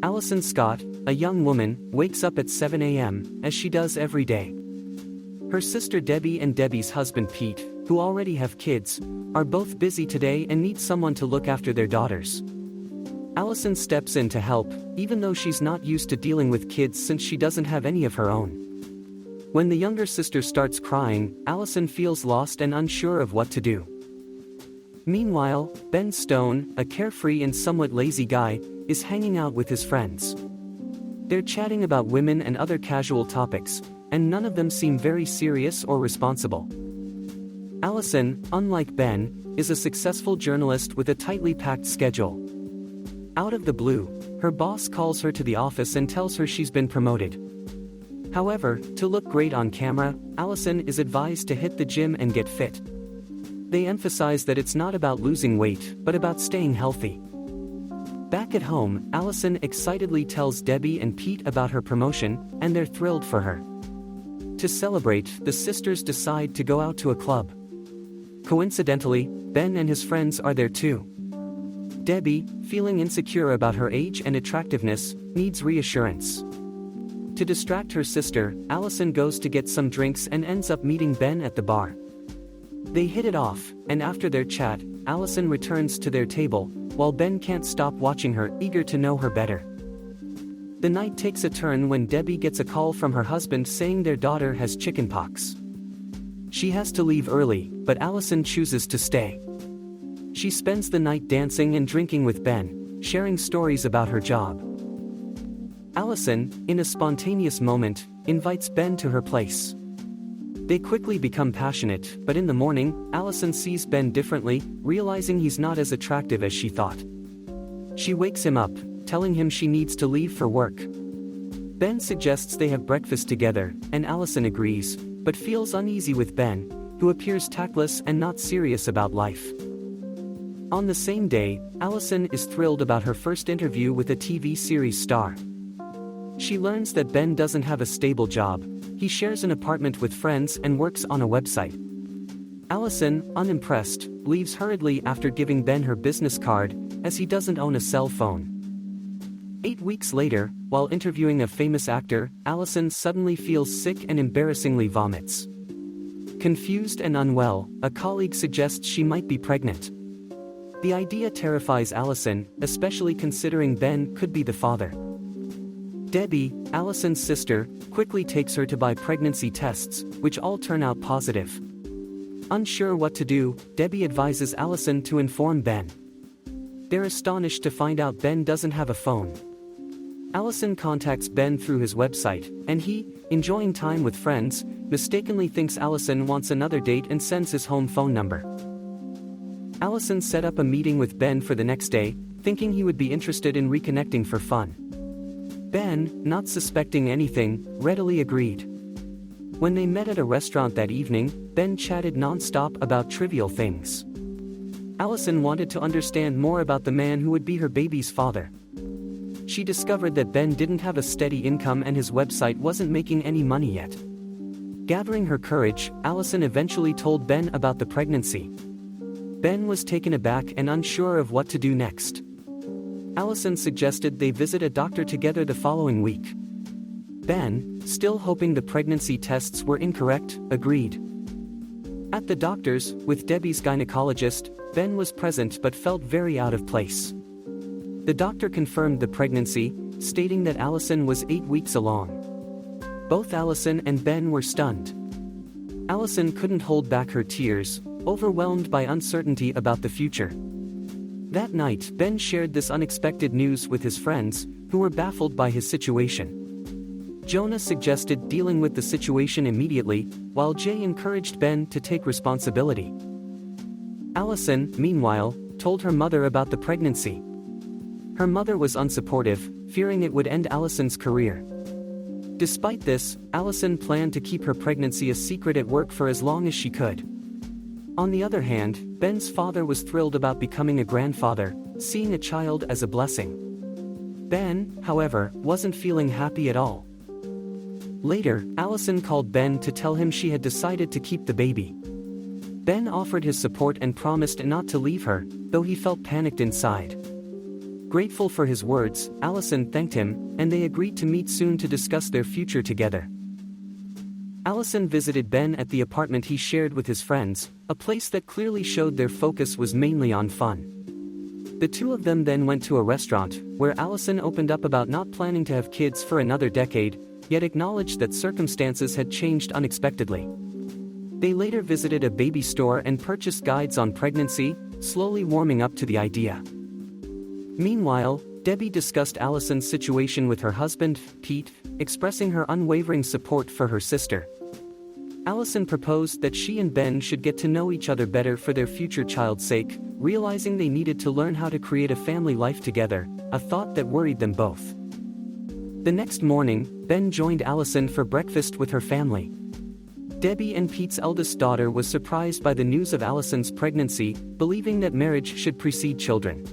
Alison Scott, a young woman, wakes up at 7 a.m., as she does every day. Her sister Debbie and Debbie's husband Pete, who already have kids, are both busy today and need someone to look after their daughters. Alison steps in to help, even though she's not used to dealing with kids since she doesn't have any of her own. When the younger sister starts crying, Alison feels lost and unsure of what to do. Meanwhile, Ben Stone, a carefree and somewhat lazy guy, is hanging out with his friends. They're chatting about women and other casual topics, and none of them seem very serious or responsible. Alison, unlike Ben, is a successful journalist with a tightly packed schedule. Out of the blue, her boss calls her to the office and tells her she's been promoted. However, to look great on camera, Alison is advised to hit the gym and get fit. They emphasize that it's not about losing weight, but about staying healthy. Back at home, Alison excitedly tells Debbie and Pete about her promotion, and they're thrilled for her. To celebrate, the sisters decide to go out to a club. Coincidentally, Ben and his friends are there too. Debbie, feeling insecure about her age and attractiveness, needs reassurance. To distract her sister, Alison goes to get some drinks and ends up meeting Ben at the bar. They hit it off, and after their chat, Alison returns to their table, while Ben can't stop watching her, eager to know her better. The night takes a turn when Debbie gets a call from her husband saying their daughter has chickenpox. She has to leave early, but Alison chooses to stay. She spends the night dancing and drinking with Ben, sharing stories about her job. Alison, in a spontaneous moment, invites Ben to her place. They quickly become passionate, but in the morning, Alison sees Ben differently, realizing he's not as attractive as she thought. She wakes him up, telling him she needs to leave for work. Ben suggests they have breakfast together, and Alison agrees, but feels uneasy with Ben, who appears tactless and not serious about life. On the same day, Alison is thrilled about her first interview with a TV series star. She learns that Ben doesn't have a stable job, he shares an apartment with friends and works on a website. Alison, unimpressed, leaves hurriedly after giving Ben her business card, as he doesn't own a cell phone. 8 weeks later, while interviewing a famous actor, Alison suddenly feels sick and embarrassingly vomits. Confused and unwell, a colleague suggests she might be pregnant. The idea terrifies Alison, especially considering Ben could be the father. Debbie, Alison's sister, quickly takes her to buy pregnancy tests, which all turn out positive. Unsure what to do, Debbie advises Alison to inform Ben. They're astonished to find out Ben doesn't have a phone. Alison contacts Ben through his website, and he, enjoying time with friends, mistakenly thinks Alison wants another date and sends his home phone number. Alison set up a meeting with Ben for the next day, thinking he would be interested in reconnecting for fun. Ben, not suspecting anything, readily agreed. When they met at a restaurant that evening, Ben chatted non-stop about trivial things. Alison wanted to understand more about the man who would be her baby's father. She discovered that Ben didn't have a steady income and his website wasn't making any money yet. Gathering her courage, Alison eventually told Ben about the pregnancy. Ben was taken aback and unsure of what to do next. Alison suggested they visit a doctor together the following week. Ben, still hoping the pregnancy tests were incorrect, agreed. At the doctor's, with Debbie's gynecologist, Ben was present but felt very out of place. The doctor confirmed the pregnancy, stating that Alison was 8 weeks along. Both Alison and Ben were stunned. Alison couldn't hold back her tears, overwhelmed by uncertainty about the future. That night, Ben shared this unexpected news with his friends, who were baffled by his situation. Jonah suggested dealing with the situation immediately, while Jay encouraged Ben to take responsibility. Alison, meanwhile, told her mother about the pregnancy. Her mother was unsupportive, fearing it would end Alison's career. Despite this, Alison planned to keep her pregnancy a secret at work for as long as she could. On the other hand, Ben's father was thrilled about becoming a grandfather, seeing a child as a blessing. Ben, however, wasn't feeling happy at all. Later, Alison called Ben to tell him she had decided to keep the baby. Ben offered his support and promised not to leave her, though he felt panicked inside. Grateful for his words, Alison thanked him, and they agreed to meet soon to discuss their future together. Alison visited Ben at the apartment he shared with his friends, a place that clearly showed their focus was mainly on fun. The two of them then went to a restaurant, where Alison opened up about not planning to have kids for another decade, yet acknowledged that circumstances had changed unexpectedly. They later visited a baby store and purchased guides on pregnancy, slowly warming up to the idea. Meanwhile, Debbie discussed Alison's situation with her husband, Pete, expressing her unwavering support for her sister. Alison proposed that she and Ben should get to know each other better for their future child's sake, realizing they needed to learn how to create a family life together, a thought that worried them both. The next morning, Ben joined Alison for breakfast with her family. Debbie and Pete's eldest daughter was surprised by the news of Alison's pregnancy, believing that marriage should precede children.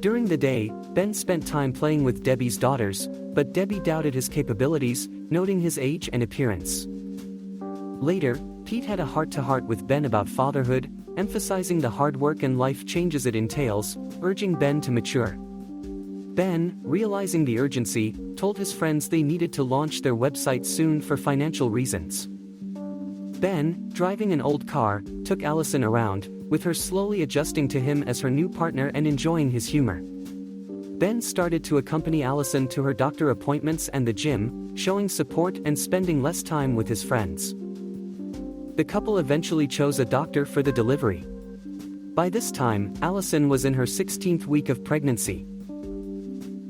During the day, Ben spent time playing with Debbie's daughters, but Debbie doubted his capabilities, noting his age and appearance. Later, Pete had a heart-to-heart with Ben about fatherhood, emphasizing the hard work and life changes it entails, urging Ben to mature. Ben, realizing the urgency, told his friends they needed to launch their website soon for financial reasons. Ben, driving an old car, took Alison around, with her slowly adjusting to him as her new partner and enjoying his humor. Ben started to accompany Alison to her doctor appointments and the gym, showing support and spending less time with his friends. The couple eventually chose a doctor for the delivery. By this time, Alison was in her 16th week of pregnancy.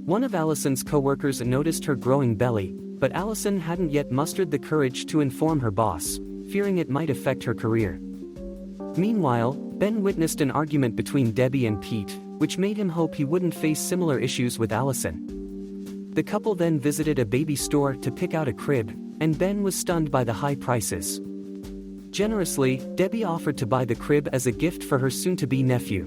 One of Alison's co-workers noticed her growing belly, but Alison hadn't yet mustered the courage to inform her boss, fearing it might affect her career. Meanwhile, Ben witnessed an argument between Debbie and Pete, which made him hope he wouldn't face similar issues with Alison. The couple then visited a baby store to pick out a crib, and Ben was stunned by the high prices. Generously, Debbie offered to buy the crib as a gift for her soon-to-be nephew.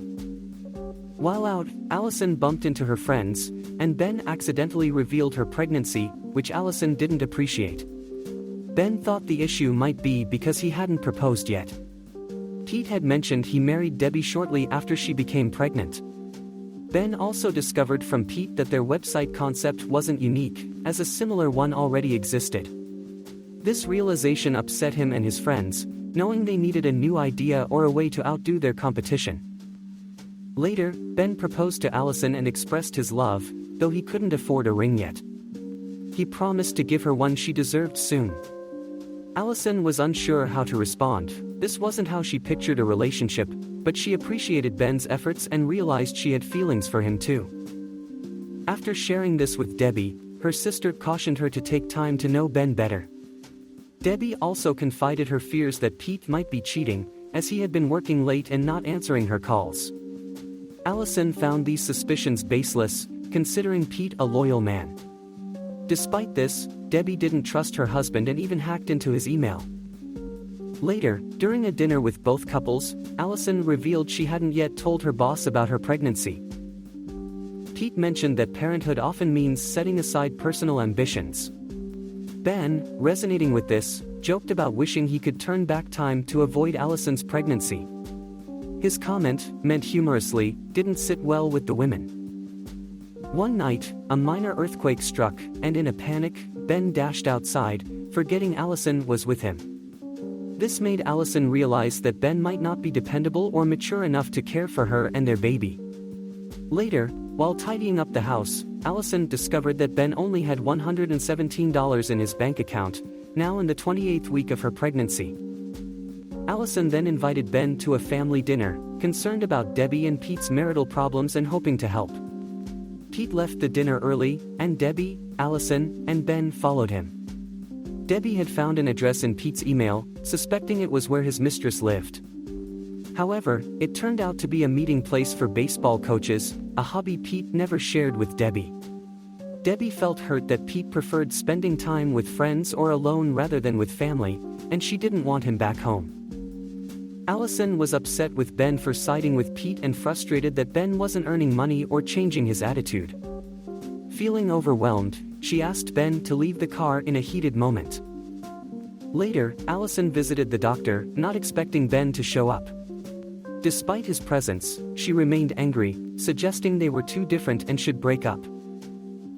While out, Alison bumped into her friends, and Ben accidentally revealed her pregnancy, which Alison didn't appreciate. Ben thought the issue might be because he hadn't proposed yet. Pete had mentioned he married Debbie shortly after she became pregnant. Ben also discovered from Pete that their website concept wasn't unique, as a similar one already existed. This realization upset him and his friends, knowing they needed a new idea or a way to outdo their competition. Later, Ben proposed to Alison and expressed his love, though he couldn't afford a ring yet. He promised to give her one she deserved soon. Alison was unsure how to respond. This wasn't how she pictured a relationship, but she appreciated Ben's efforts and realized she had feelings for him too. After sharing this with Debbie, her sister cautioned her to take time to know Ben better. Debbie also confided her fears that Pete might be cheating, as he had been working late and not answering her calls. Alison found these suspicions baseless, considering Pete a loyal man. Despite this, Debbie didn't trust her husband and even hacked into his email. Later, during a dinner with both couples, Alison revealed she hadn't yet told her boss about her pregnancy. Pete mentioned that parenthood often means setting aside personal ambitions. Ben, resonating with this, joked about wishing he could turn back time to avoid Alison's pregnancy. His comment, meant humorously, didn't sit well with the women. One night, a minor earthquake struck, and in a panic, Ben dashed outside, forgetting Alison was with him. This made Alison realize that Ben might not be dependable or mature enough to care for her and their baby. Later, while tidying up the house, Alison discovered that Ben only had $117 in his bank account, now in the 28th week of her pregnancy. Alison then invited Ben to a family dinner, concerned about Debbie and Pete's marital problems and hoping to help. Pete left the dinner early, and Debbie, Alison, and Ben followed him. Debbie had found an address in Pete's email, suspecting it was where his mistress lived. However, it turned out to be a meeting place for baseball coaches, a hobby Pete never shared with Debbie. Debbie felt hurt that Pete preferred spending time with friends or alone rather than with family, and she didn't want him back home. Alison was upset with Ben for siding with Pete and frustrated that Ben wasn't earning money or changing his attitude. Feeling overwhelmed, she asked Ben to leave the car in a heated moment. Later, Alison visited the doctor, not expecting Ben to show up. Despite his presence, she remained angry, suggesting they were too different and should break up.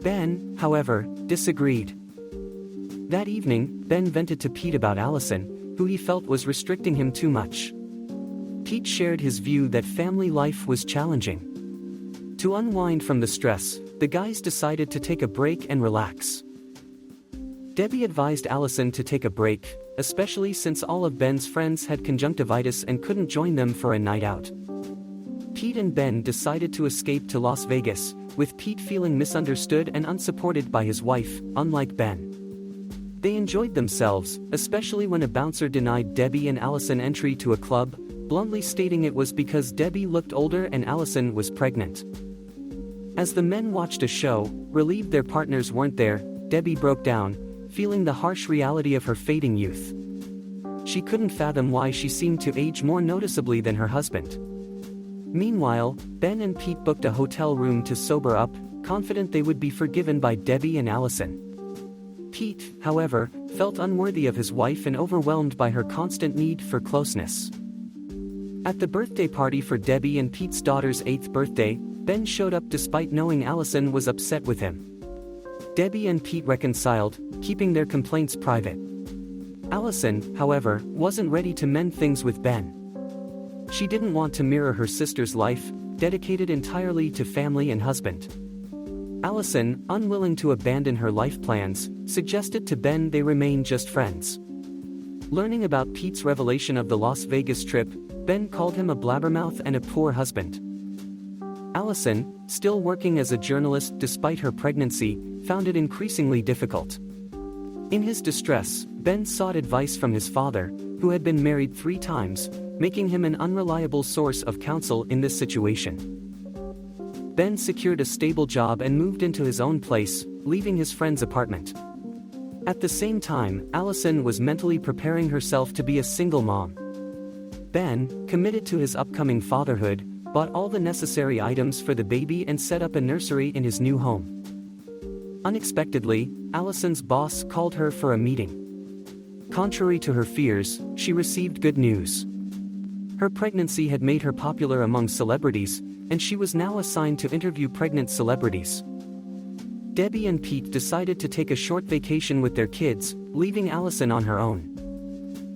Ben, however, disagreed. That evening, Ben vented to Pete about Alison, who he felt was restricting him too much. Pete shared his view that family life was challenging. To unwind from the stress, the guys decided to take a break and relax. Debbie advised Alison to take a break, especially since all of Ben's friends had conjunctivitis and couldn't join them for a night out. Pete and Ben decided to escape to Las Vegas, with Pete feeling misunderstood and unsupported by his wife, unlike Ben. They enjoyed themselves, especially when a bouncer denied Debbie and Alison entry to a club, bluntly stating it was because Debbie looked older and Alison was pregnant. As the men watched a show, relieved their partners weren't there, Debbie broke down, feeling the harsh reality of her fading youth. She couldn't fathom why she seemed to age more noticeably than her husband. Meanwhile, Ben and Pete booked a hotel room to sober up, confident they would be forgiven by Debbie and Alison. Pete, however, felt unworthy of his wife and overwhelmed by her constant need for closeness. At the birthday party for Debbie and Pete's daughter's 8th birthday, Ben showed up despite knowing Alison was upset with him. Debbie and Pete reconciled, keeping their complaints private. Alison, however, wasn't ready to mend things with Ben. She didn't want to mirror her sister's life, dedicated entirely to family and husband. Alison, unwilling to abandon her life plans, suggested to Ben they remain just friends. Learning about Pete's revelation of the Las Vegas trip, Ben called him a blabbermouth and a poor husband. Alison, still working as a journalist despite her pregnancy, found it increasingly difficult. In his distress, Ben sought advice from his father, who had been married 3 times, making him an unreliable source of counsel in this situation. Ben secured a stable job and moved into his own place, leaving his friend's apartment. At the same time, Alison was mentally preparing herself to be a single mom. Ben, committed to his upcoming fatherhood, bought all the necessary items for the baby and set up a nursery in his new home. Unexpectedly, Alison's boss called her for a meeting. Contrary to her fears, she received good news. Her pregnancy had made her popular among celebrities, and she was now assigned to interview pregnant celebrities. Debbie and Pete decided to take a short vacation with their kids, leaving Alison on her own.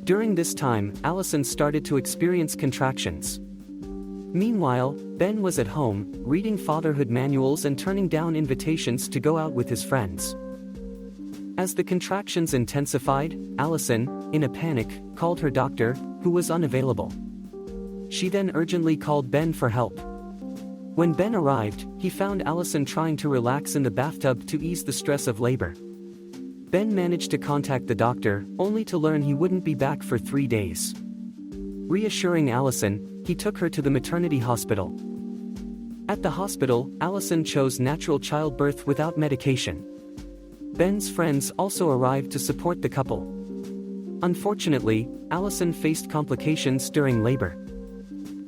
During this time, Alison started to experience contractions. Meanwhile, Ben was at home, reading fatherhood manuals and turning down invitations to go out with his friends. As the contractions intensified, Alison, in a panic, called her doctor, who was unavailable. She then urgently called Ben for help. When Ben arrived, he found Alison trying to relax in the bathtub to ease the stress of labor. Ben managed to contact the doctor, only to learn he wouldn't be back for 3 days. Reassuring Alison, he took her to the maternity hospital. At the hospital, Alison chose natural childbirth without medication. Ben's friends also arrived to support the couple. Unfortunately, Alison faced complications during labor.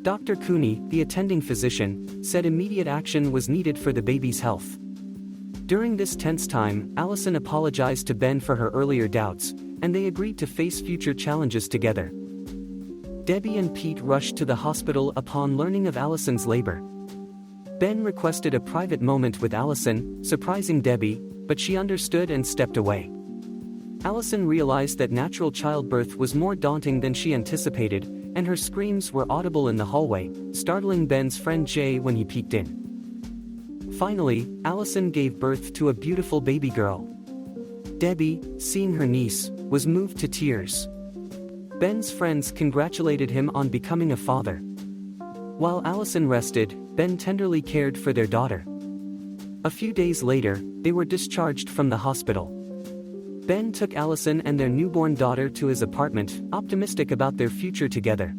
Dr. Cooney, the attending physician, said immediate action was needed for the baby's health. During this tense time, Alison apologized to Ben for her earlier doubts, and they agreed to face future challenges together. Debbie and Pete rushed to the hospital upon learning of Alison's labor. Ben requested a private moment with Alison, surprising Debbie, but she understood and stepped away. Alison realized that natural childbirth was more daunting than she anticipated, and her screams were audible in the hallway, startling Ben's friend Jay when he peeked in. Finally, Alison gave birth to a beautiful baby girl. Debbie, seeing her niece, was moved to tears. Ben's friends congratulated him on becoming a father. While Alison rested, Ben tenderly cared for their daughter. A few days later, they were discharged from the hospital. Ben took Alison and their newborn daughter to his apartment, optimistic about their future together.